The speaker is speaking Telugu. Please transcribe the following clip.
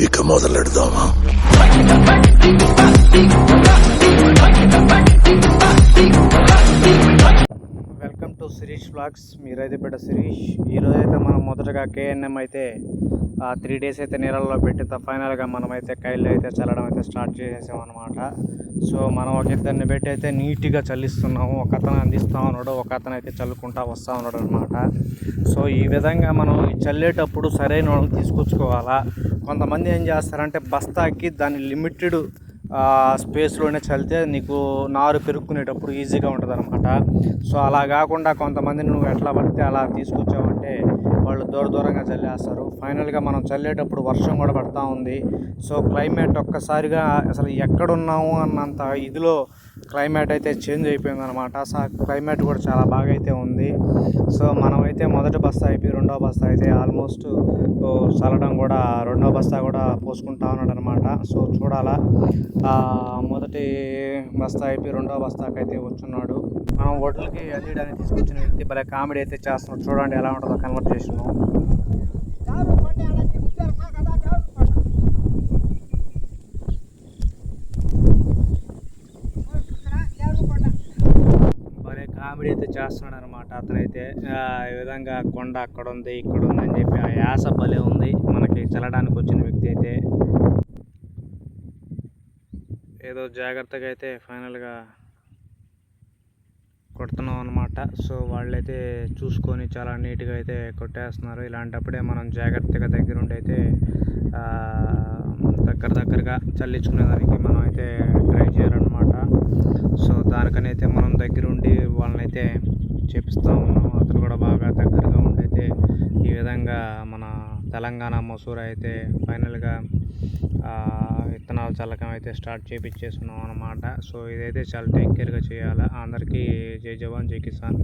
ఇక మొదలెడదామా? Welcome to Shirish vlogs. మీరైతే బిడ్డ శిరీష్. ఈరోజు అయితే మనం మొదటగా కేఎన్ఎం అయితే 3 డేస్ అయితే నీళ్ళల్లో పెట్టి ఫైనల్గా మనమైతే కైళ్ళు అయితే చల్లడం అయితే స్టార్ట్ చేసేసాం అనమాట. సో మనం ఒక ఇద్దరిని పెట్టి అయితే నీట్గా చల్లిస్తున్నాము. ఒక అతను అందిస్తూ ఉన్నాడు, ఒక అతను అయితే చల్లుకుంటా వస్తూ ఉన్నాడు అనమాట. సో ఈ విధంగా మనం చల్లేటప్పుడు సరైన వాళ్ళని తీసుకొచ్చుకోవాలా. కొంతమంది ఏం చేస్తారంటే బస్తాకి దాని లిమిటెడ్ స్పేస్లోనే చల్లితే నీకు నారు పెరుక్కునేటప్పుడు ఈజీగా ఉంటుంది అనమాట. సో అలా కాకుండా కొంతమంది నువ్వు ఎట్లా పడితే అలా తీసుకొచ్చావంటే వాళ్ళు దూరంగా చల్లేస్తారు. ఫైనల్గా మనం చల్లేటప్పుడు వర్షం కూడా పడుతూ ఉంది. సో క్లైమేట్ ఒక్కసారిగా అసలు ఎక్కడున్నాము అన్నంత ఇదిలో క్లైమేట్ అయితే చేంజ్ అయిపోయింది అనమాట. సో క్లైమేట్ కూడా చాలా బాగా అయితే ఉంది. సో మనమైతే మొదటి బస్తా అయిపోయి రెండో బస్తా అయితే ఆల్మోస్ట్ చల్లడం కూడా రెండో బస్తా కూడా పోసుకుంటా ఉన్నాడు అనమాట. సో చూడాలా, మొదటి బస్తా అయిపోయి రెండో బస్తాకి అయితే వచ్చున్నాడు. మనం ఒడ్లకి అందియడానికి తీసుకొచ్చిన వ్యక్తి భలే కామెడీ అయితే చేస్తున్నాడు. చూడండి ఎలా ఉంటుందో కన్వర్జేషన్. భలే కామెడీ అయితే చేస్తున్నాడు అనమాట అతనైతే. ఈ విధంగా కొండ అక్కడ ఉంది ఇక్కడ ఉంది అని చెప్పి ఆ యాస భలే ఉంది మనకి చల్లడానికి వచ్చిన వ్యక్తి అయితే. ఏదో జాగ్రత్తగా అయితే ఫైనల్గా కొడుతున్నాం అనమాట. సో వాళ్ళైతే చూసుకొని చాలా నీట్గా అయితే కొట్టేస్తున్నారు. ఇలాంటప్పుడే మనం జాగ్రత్తగా దగ్గరుండి అయితే దగ్గరగా చల్లించుకునేదానికి మనం అయితే ట్రై చేయాలన్నమాట. సో దానికని అయితే మనం దగ్గరుండి వాళ్ళనైతే చేపిస్తూ ఉన్నాం. అతను కూడా బాగా దగ్గరగా ఉండైతే ఈ విధంగా మన తెలంగాణ మసూర అయితే ఫైనల్గా విత్తనాలు చల్లకం అయితే స్టార్ట్ చేయించేస్తున్నాం అనమాట. సో ఇదైతే చాలా టేక్ కేర్గా చేయాలి. అందరికీ జై జవాన్ జై కిసాన్.